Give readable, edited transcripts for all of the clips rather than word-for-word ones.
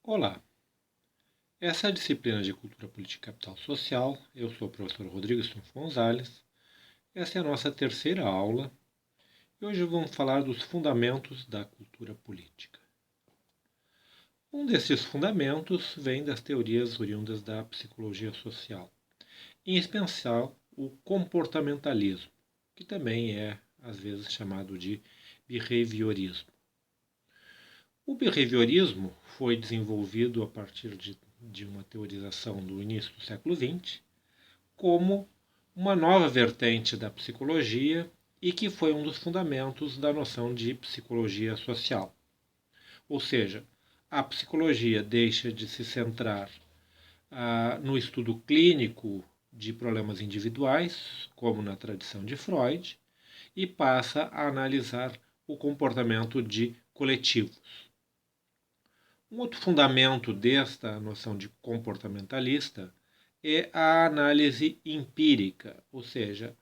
Olá, essa é a disciplina de Cultura Política e Capital Social. Eu sou o professor Rodrigo Stumpf Gonzalez. Essa é a nossa terceira aula e hoje vamos falar dos fundamentos da cultura política. Um desses fundamentos vem das teorias oriundas da psicologia social, em especial o comportamentalismo, que também é às vezes chamado de behaviorismo. O behaviorismo foi desenvolvido a partir de uma teorização do início do século XX como uma nova vertente da psicologia e que foi um dos fundamentos da noção de psicologia social. Ou seja, a psicologia deixa de se centrar no estudo clínico de problemas individuais, como na tradição de Freud, e passa a analisar o comportamento de coletivos. Um outro fundamento desta noção de comportamentalista é a análise empírica, ou seja,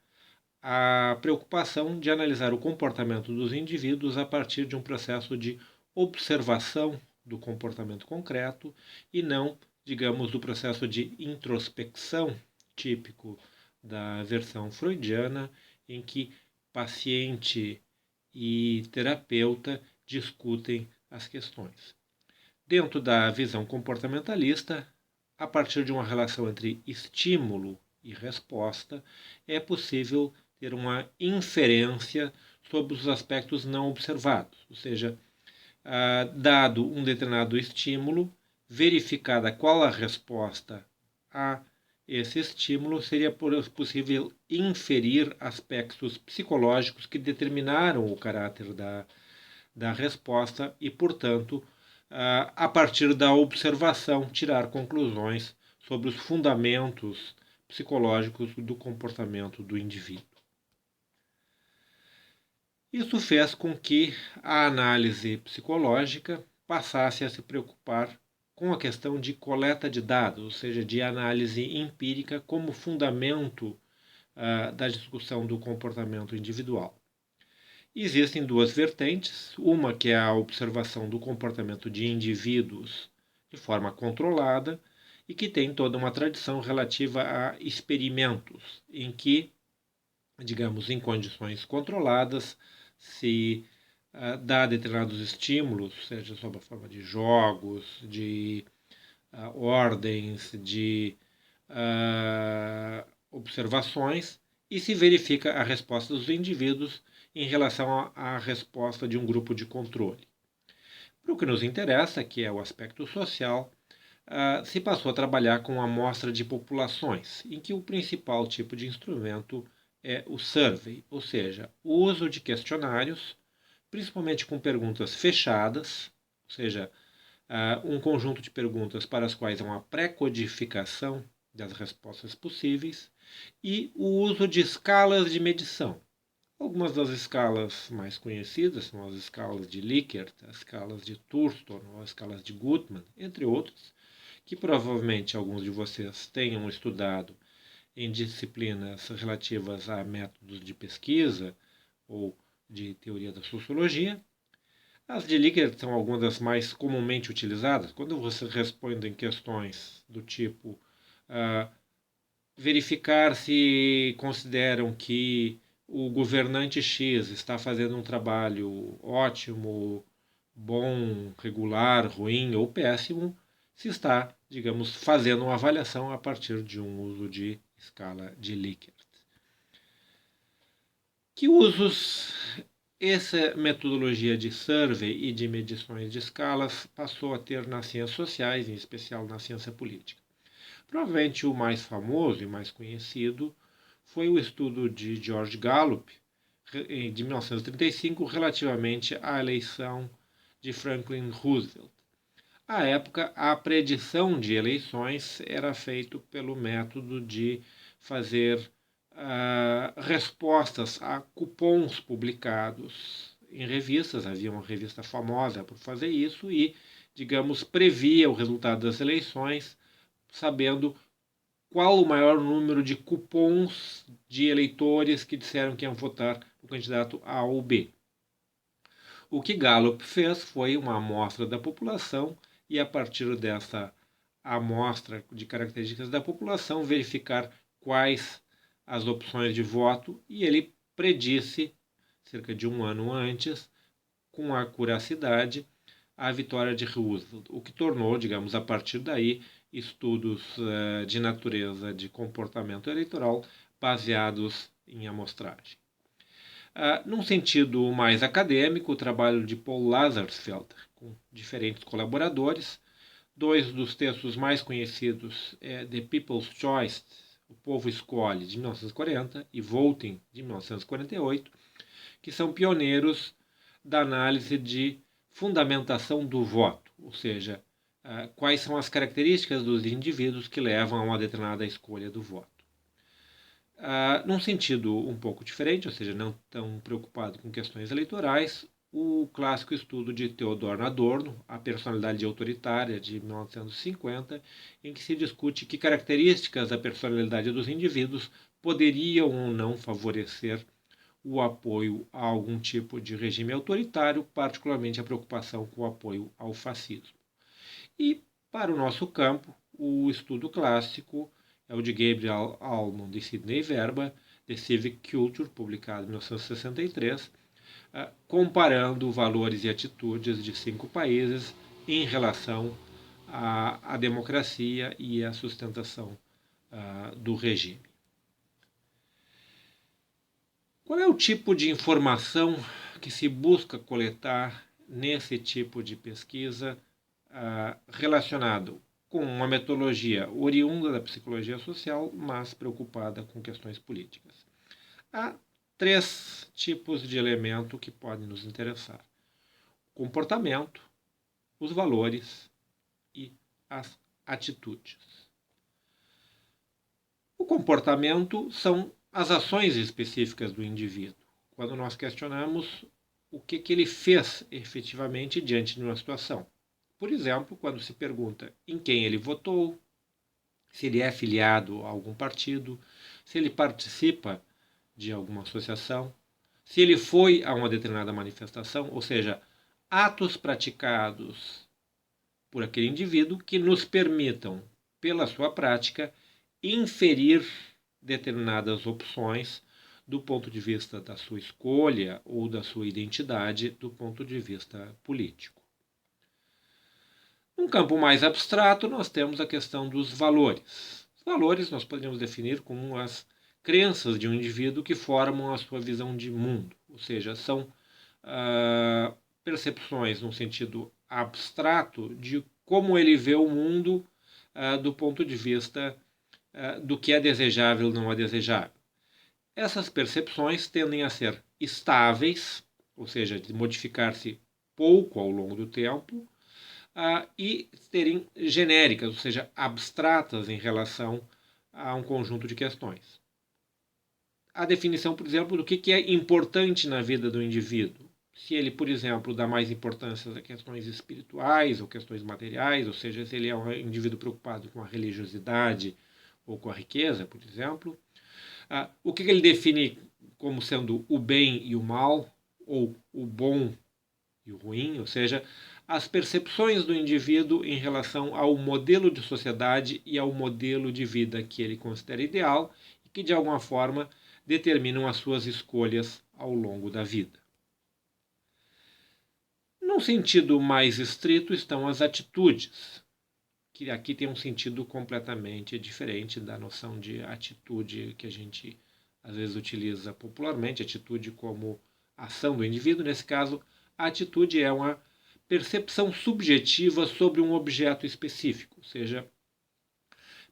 a preocupação de analisar o comportamento dos indivíduos a partir de um processo de observação do comportamento concreto e não, digamos, do processo de introspecção típico da versão freudiana, em que paciente e terapeuta discutem as questões. Dentro da visão comportamentalista, a partir de uma relação entre estímulo e resposta, é possível ter uma inferência sobre os aspectos não observados, ou seja, dado um determinado estímulo, verificada qual a resposta a esse estímulo, seria possível inferir aspectos psicológicos que determinaram o caráter da resposta e, portanto, a partir da observação, tirar conclusões sobre os fundamentos psicológicos do comportamento do indivíduo. Isso fez com que a análise psicológica passasse a se preocupar com a questão de coleta de dados, ou seja, de análise empírica como fundamento da discussão do comportamento individual. Existem duas vertentes, uma que é a observação do comportamento de indivíduos de forma controlada e que tem toda uma tradição relativa a experimentos, em que, digamos, em condições controladas, se dá determinados estímulos, seja sob a forma de jogos, de ordens, de observações, e se verifica a resposta dos indivíduos em relação à resposta de um grupo de controle. Para o que nos interessa, que é o aspecto social, se passou a trabalhar com amostra de populações, em que o principal tipo de instrumento é o survey, ou seja, o uso de questionários, principalmente com perguntas fechadas, ou seja, um conjunto de perguntas para as quais há uma pré-codificação das respostas possíveis, e o uso de escalas de medição. Algumas das escalas mais conhecidas são as escalas de Likert, as escalas de Thurston, ou as escalas de Gutmann, entre outros, que provavelmente alguns de vocês tenham estudado em disciplinas relativas a métodos de pesquisa ou de teoria da sociologia. As de Likert são algumas das mais comumente utilizadas. Quando você responde em questões do tipo verificar se consideram que o governante X está fazendo um trabalho ótimo, bom, regular, ruim ou péssimo, se está, digamos, fazendo uma avaliação a partir de um uso de escala de Likert. Que usos essa metodologia de survey e de medições de escalas passou a ter nas ciências sociais, em especial na ciência política? Provavelmente o mais famoso e mais conhecido foi o estudo de George Gallup, de 1935, relativamente à eleição de Franklin Roosevelt. À época, a predição de eleições era feita pelo método de fazer respostas a cupons publicados em revistas. Havia uma revista famosa por fazer isso e, digamos, previa o resultado das eleições, sabendo qual o maior número de cupons de eleitores que disseram que iam votar no candidato A ou B. O que Gallup fez foi uma amostra da população e, a partir dessa amostra de características da população, verificar quais as opções de voto, e ele predisse, cerca de um ano antes, com acuracidade, a vitória de Roosevelt, o que tornou, digamos, a partir daí, estudos de natureza de comportamento eleitoral baseados em amostragem. Num sentido mais acadêmico, o trabalho de Paul Lazarsfeld, com diferentes colaboradores, dois dos textos mais conhecidos é The People's Choice, O Povo Escolhe, de 1940, e Voting, de 1948, que são pioneiros da análise de fundamentação do voto, ou seja, quais são as características dos indivíduos que levam a uma determinada escolha do voto. Num sentido um pouco diferente, ou seja, não tão preocupado com questões eleitorais, o clássico estudo de Theodor Adorno, A Personalidade Autoritária, de 1950, em que se discute que características da personalidade dos indivíduos poderiam ou não favorecer o apoio a algum tipo de regime autoritário, particularmente a preocupação com o apoio ao fascismo. E, para o nosso campo, o estudo clássico é o de Gabriel Almond e Sidney Verba, The Civic Culture, publicado em 1963, comparando valores e atitudes de 5 países em relação à democracia e à sustentação do regime. Qual é o tipo de informação que se busca coletar nesse tipo de pesquisa relacionado com uma metodologia oriunda da psicologia social, mas preocupada com questões políticas? Há 3 tipos de elemento que podem nos interessar: o comportamento, os valores e as atitudes. O comportamento são as ações específicas do indivíduo, quando nós questionamos o que ele fez efetivamente diante de uma situação. Por exemplo, quando se pergunta em quem ele votou, se ele é filiado a algum partido, se ele participa de alguma associação, se ele foi a uma determinada manifestação, ou seja, atos praticados por aquele indivíduo que nos permitam, pela sua prática, inferir determinadas opções do ponto de vista da sua escolha ou da sua identidade do ponto de vista político. Num campo mais abstrato, nós temos a questão dos valores. Os valores nós podemos definir como as crenças de um indivíduo que formam a sua visão de mundo, ou seja, são percepções no sentido abstrato de como ele vê o mundo do ponto de vista do que é desejável ou não é desejável. Essas percepções tendem a ser estáveis, ou seja, de modificar-se pouco ao longo do tempo, e serem genéricas, ou seja, abstratas em relação a um conjunto de questões. A definição, por exemplo, do que é importante na vida do indivíduo. Se ele, por exemplo, dá mais importância a questões espirituais ou questões materiais, ou seja, se ele é um indivíduo preocupado com a religiosidade ou com a riqueza, por exemplo. O que ele define como sendo o bem e o mal, ou o bom e o ruim, ou seja, as percepções do indivíduo em relação ao modelo de sociedade e ao modelo de vida que ele considera ideal e que, de alguma forma, determinam as suas escolhas ao longo da vida. Num sentido mais estrito estão as atitudes, que aqui tem um sentido completamente diferente da noção de atitude que a gente às vezes utiliza popularmente, atitude como ação do indivíduo. Nesse caso, a atitude é uma percepção subjetiva sobre um objeto específico, ou seja,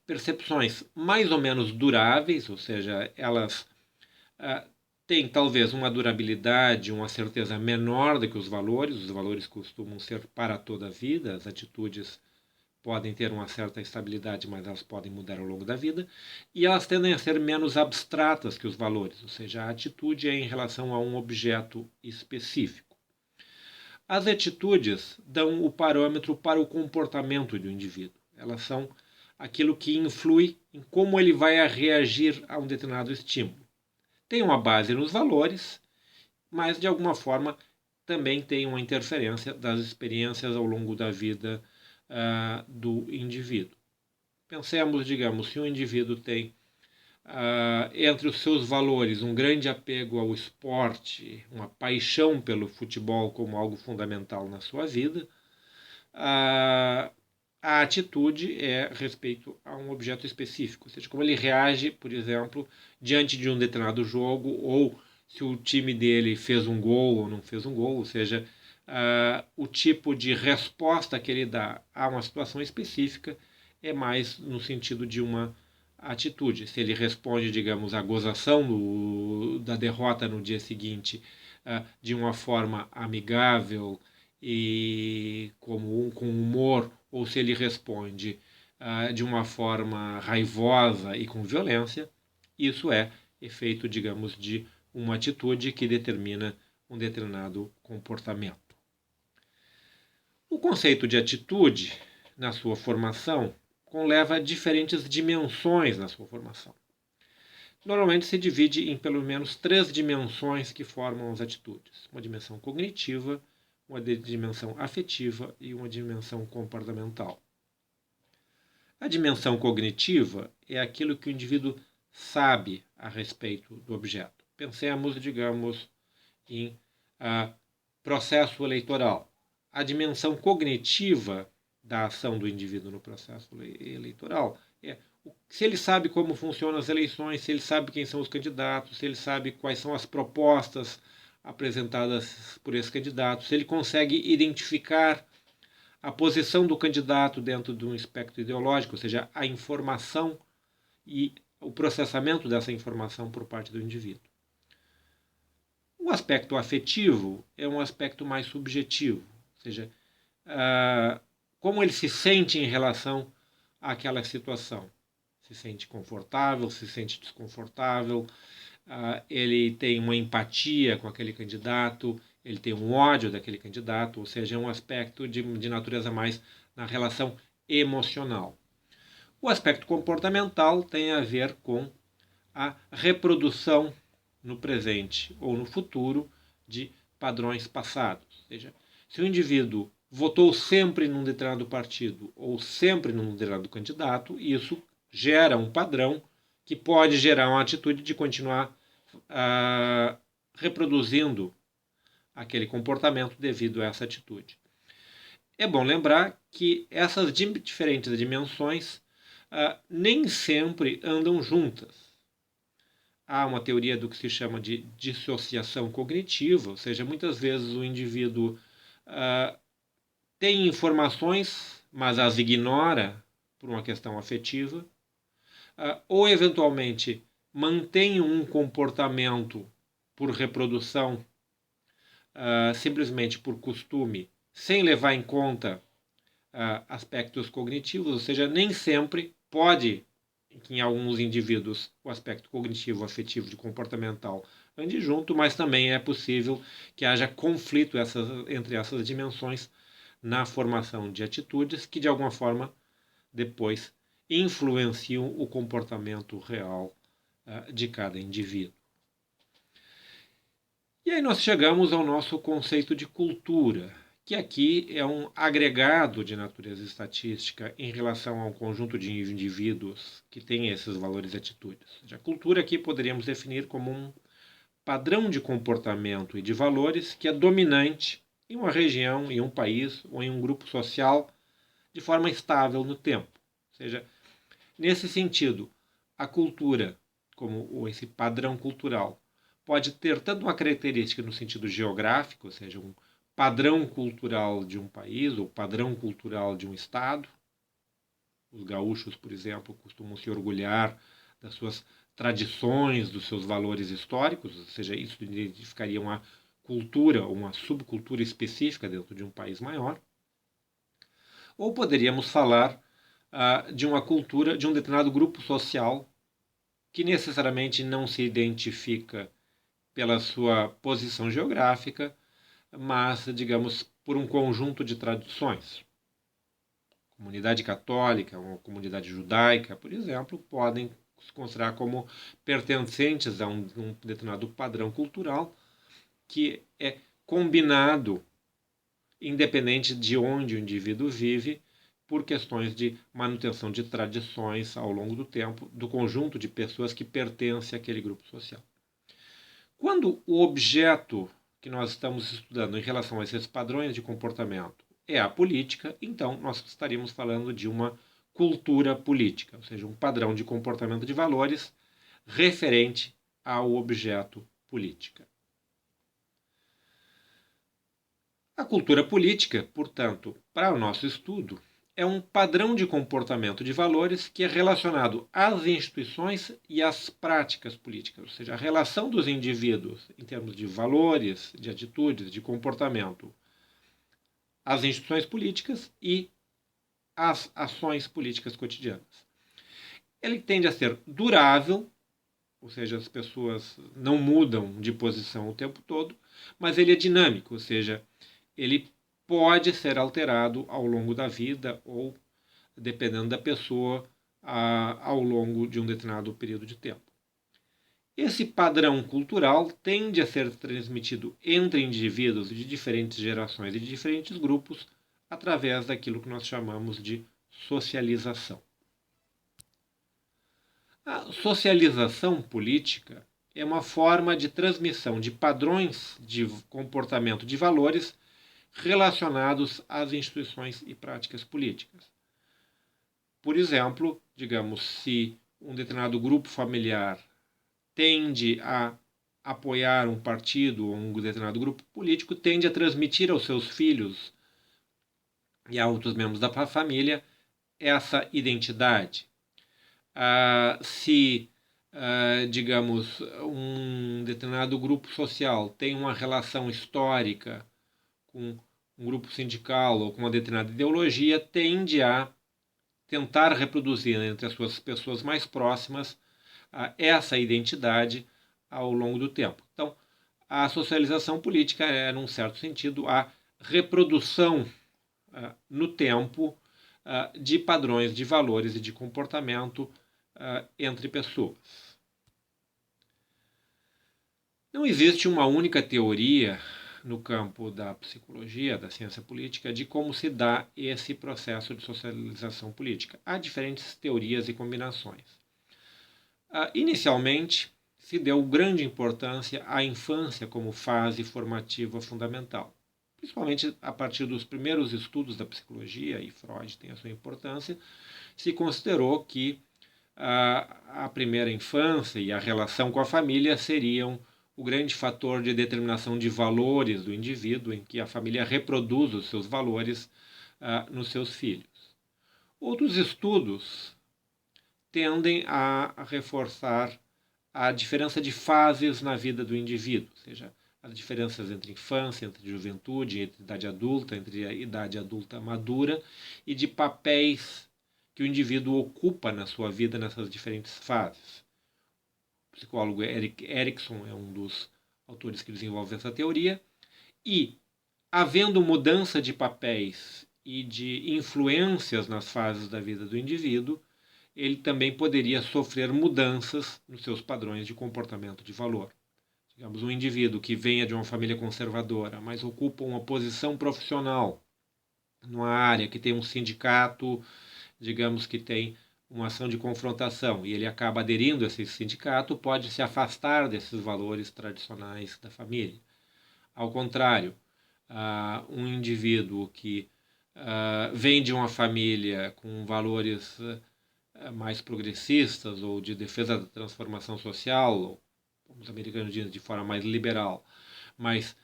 percepções mais ou menos duráveis, ou seja, elas têm talvez uma durabilidade, uma certeza menor do que os valores costumam ser para toda a vida, as atitudes podem ter uma certa estabilidade, mas elas podem mudar ao longo da vida, e elas tendem a ser menos abstratas que os valores, ou seja, a atitude é em relação a um objeto específico. As atitudes dão o parâmetro para o comportamento do indivíduo. Elas são aquilo que influi em como ele vai reagir a um determinado estímulo. Tem uma base nos valores, mas de alguma forma também tem uma interferência das experiências ao longo da vida do indivíduo. Pensemos, digamos, se um indivíduo tem entre os seus valores um grande apego ao esporte, uma paixão pelo futebol como algo fundamental na sua vida, a atitude é respeito a um objeto específico, ou seja, como ele reage, por exemplo, diante de um determinado jogo, ou se o time dele fez um gol ou não fez um gol, ou seja, o tipo de resposta que ele dá a uma situação específica é mais no sentido de uma atitude. Se ele responde, digamos, à gozação da derrota no dia seguinte de uma forma amigável e com humor, ou se ele responde de uma forma raivosa e com violência, isso é efeito, digamos, de uma atitude que determina um determinado comportamento. O conceito de atitude, na sua formação, conleva diferentes dimensões na sua formação. Normalmente se divide em pelo menos 3 dimensões que formam as atitudes. Uma dimensão cognitiva, uma dimensão afetiva e uma dimensão comportamental. A dimensão cognitiva é aquilo que o indivíduo sabe a respeito do objeto. Pensemos, digamos, em processo eleitoral. A dimensão cognitiva da ação do indivíduo no processo eleitoral é se ele sabe como funcionam as eleições, se ele sabe quem são os candidatos, se ele sabe quais são as propostas apresentadas por esse candidato, se ele consegue identificar a posição do candidato dentro de um espectro ideológico, ou seja, a informação e o processamento dessa informação por parte do indivíduo. O aspecto afetivo é um aspecto mais subjetivo, ou seja, como ele se sente em relação àquela situação. Se sente confortável, se sente desconfortável, ele tem uma empatia com aquele candidato, ele tem um ódio daquele candidato, ou seja, é um aspecto de natureza mais na relação emocional. O aspecto comportamental tem a ver com a reprodução no presente ou no futuro de padrões passados. Ou seja, se o indivíduo votou sempre num determinado partido ou sempre num determinado candidato, isso gera um padrão que pode gerar uma atitude de continuar reproduzindo aquele comportamento devido a essa atitude. É bom lembrar que essas diferentes dimensões nem sempre andam juntas. Há uma teoria do que se chama de dissociação cognitiva, ou seja, muitas vezes o indivíduo tem informações, mas as ignora por uma questão afetiva, ou eventualmente mantém um comportamento por reprodução, simplesmente por costume, sem levar em conta aspectos cognitivos, ou seja, nem sempre pode que em alguns indivíduos o aspecto cognitivo, afetivo e comportamental ande junto, mas também é possível que haja conflito entre essas dimensões na formação de atitudes que de alguma forma depois influenciam o comportamento real de cada indivíduo. E aí nós chegamos ao nosso conceito de cultura, que aqui é um agregado de natureza estatística em relação ao conjunto de indivíduos que têm esses valores e atitudes. A cultura aqui poderíamos definir como um padrão de comportamento e de valores que é dominante em uma região, em um país ou em um grupo social de forma estável no tempo. Ou seja, nesse sentido, a cultura, como esse padrão cultural, pode ter tanto uma característica no sentido geográfico, ou seja, um padrão cultural de um país ou padrão cultural de um estado. Os gaúchos, por exemplo, costumam se orgulhar das suas tradições, dos seus valores históricos, ou seja, isso identificaria uma cultura, uma subcultura específica dentro de um país maior. Ou poderíamos falar de uma cultura de um determinado grupo social que necessariamente não se identifica pela sua posição geográfica, mas, digamos, por um conjunto de tradições. Comunidade católica, uma comunidade judaica, por exemplo, podem se considerar como pertencentes a um determinado padrão cultural que é combinado, independente de onde o indivíduo vive, por questões de manutenção de tradições ao longo do tempo do conjunto de pessoas que pertencem àquele grupo social. Quando o objeto que nós estamos estudando em relação a esses padrões de comportamento é a política, então nós estaríamos falando de uma cultura política, ou seja, um padrão de comportamento de valores referente ao objeto política. A cultura política, portanto, para o nosso estudo, é um padrão de comportamento de valores que é relacionado às instituições e às práticas políticas, ou seja, a relação dos indivíduos em termos de valores, de atitudes, de comportamento, às instituições políticas e às ações políticas cotidianas. Ele tende a ser durável, ou seja, as pessoas não mudam de posição o tempo todo, mas ele é dinâmico, ou seja, ele pode ser alterado ao longo da vida ou, dependendo da pessoa, ao longo de um determinado período de tempo. Esse padrão cultural tende a ser transmitido entre indivíduos de diferentes gerações e de diferentes grupos através daquilo que nós chamamos de socialização. A socialização política é uma forma de transmissão de padrões de comportamento de valores relacionados às instituições e práticas políticas. Por exemplo, digamos, se um determinado grupo familiar tende a apoiar um partido ou um determinado grupo político, tende a transmitir aos seus filhos e a outros membros da família essa identidade. Digamos, um determinado grupo social tem uma relação histórica com um grupo sindical ou com uma determinada ideologia, tende a tentar reproduzir entre as suas pessoas mais próximas essa identidade ao longo do tempo. Então, a socialização política é, num certo sentido, a reprodução no tempo de padrões de valores e de comportamento entre pessoas. Não existe uma única teoria no campo da psicologia, da ciência política, de como se dá esse processo de socialização política. Há diferentes teorias e combinações. Inicialmente, se deu grande importância à infância como fase formativa fundamental. Principalmente a partir dos primeiros estudos da psicologia, e Freud tem a sua importância, se considerou que a primeira infância e a relação com a família seriam o grande fator de determinação de valores do indivíduo, em que a família reproduz os seus valores nos seus filhos. Outros estudos tendem a reforçar a diferença de fases na vida do indivíduo, ou seja, as diferenças entre infância, entre juventude, entre idade adulta, entre a idade adulta madura e de papéis que o indivíduo ocupa na sua vida nessas diferentes fases. O psicólogo Erik Erikson é um dos autores que desenvolve essa teoria, e, havendo mudança de papéis e de influências nas fases da vida do indivíduo, ele também poderia sofrer mudanças nos seus padrões de comportamento de valor. Digamos, um indivíduo que venha de uma família conservadora, mas ocupa uma posição profissional numa área que tem um sindicato, digamos que tem uma ação de confrontação, e ele acaba aderindo a esse sindicato, pode se afastar desses valores tradicionais da família. Ao contrário, um indivíduo que vem de uma família com valores mais progressistas ou de defesa da transformação social, ou, como os americanos dizem, de forma mais liberal, mas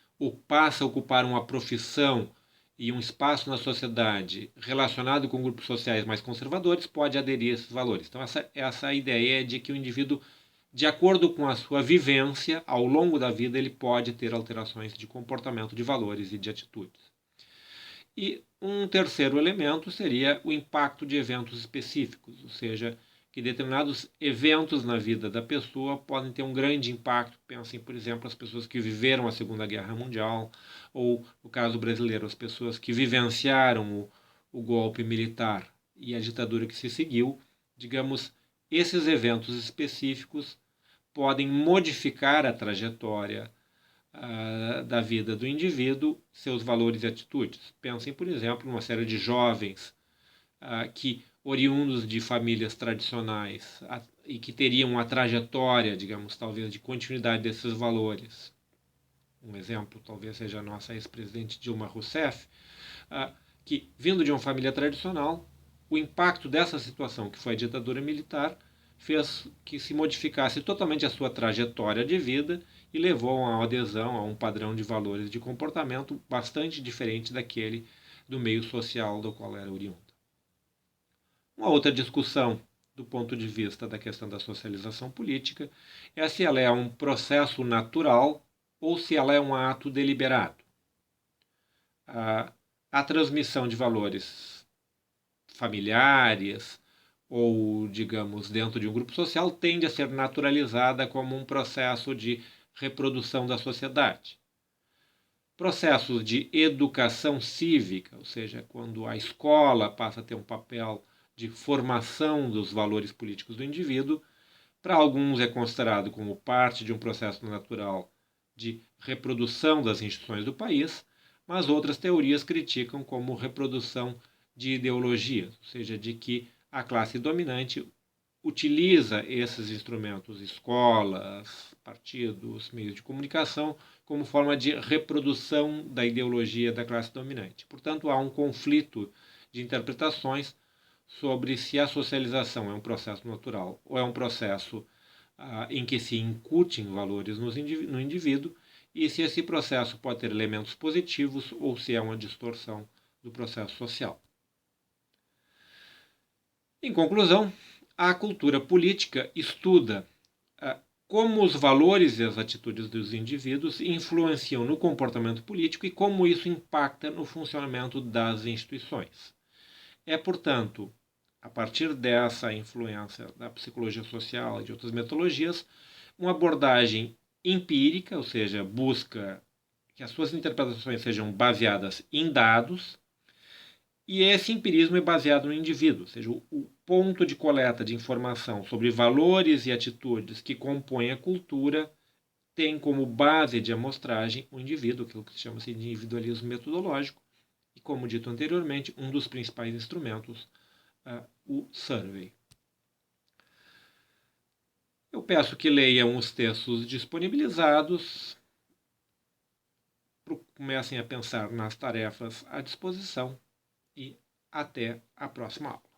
passa a ocupar uma profissão e um espaço na sociedade relacionado com grupos sociais mais conservadores, pode aderir a esses valores. Então, essa ideia é de que o indivíduo, de acordo com a sua vivência, ao longo da vida, ele pode ter alterações de comportamento, de valores e de atitudes. E um terceiro elemento seria o impacto de eventos específicos, ou seja, que determinados eventos na vida da pessoa podem ter um grande impacto. Pensem, por exemplo, as pessoas que viveram a Segunda Guerra Mundial, ou, no caso brasileiro, as pessoas que vivenciaram o golpe militar e a ditadura que se seguiu. Digamos, esses eventos específicos podem modificar a trajetória da vida do indivíduo, seus valores e atitudes. Pensem, por exemplo, numa série de jovens que oriundos de famílias tradicionais e que teriam uma trajetória, digamos, talvez de continuidade desses valores. Um exemplo talvez seja a nossa ex-presidente Dilma Rousseff, que, vindo de uma família tradicional, o impacto dessa situação, que foi a ditadura militar, fez que se modificasse totalmente a sua trajetória de vida e levou a uma adesão a um padrão de valores de comportamento bastante diferente daquele do meio social do qual era oriunda. Uma outra discussão do ponto de vista da questão da socialização política é se ela é um processo natural ou se ela é um ato deliberado. A transmissão de valores familiares ou, digamos, dentro de um grupo social tende a ser naturalizada como um processo de reprodução da sociedade. Processos de educação cívica, ou seja, quando a escola passa a ter um papel de formação dos valores políticos do indivíduo, para alguns é considerado como parte de um processo natural de reprodução das instituições do país, mas outras teorias criticam como reprodução de ideologias, ou seja, de que a classe dominante utiliza esses instrumentos, escolas, partidos, meios de comunicação, como forma de reprodução da ideologia da classe dominante. Portanto, há um conflito de interpretações sobre se a socialização é um processo natural ou é um processo em que se incutem valores no indivíduo e se esse processo pode ter elementos positivos ou se é uma distorção do processo social. Em conclusão, a cultura política estuda como os valores e as atitudes dos indivíduos influenciam no comportamento político e como isso impacta no funcionamento das instituições. É, portanto, a partir dessa influência da psicologia social e de outras metodologias, uma abordagem empírica, ou seja, busca que as suas interpretações sejam baseadas em dados, e esse empirismo é baseado no indivíduo, ou seja, o ponto de coleta de informação sobre valores e atitudes que compõem a cultura tem como base de amostragem o indivíduo, aquilo que se chama de individualismo metodológico, e, como dito anteriormente, um dos principais instrumentos, o survey. Eu peço que leiam os textos disponibilizados, comecem a pensar nas tarefas à disposição e até a próxima aula.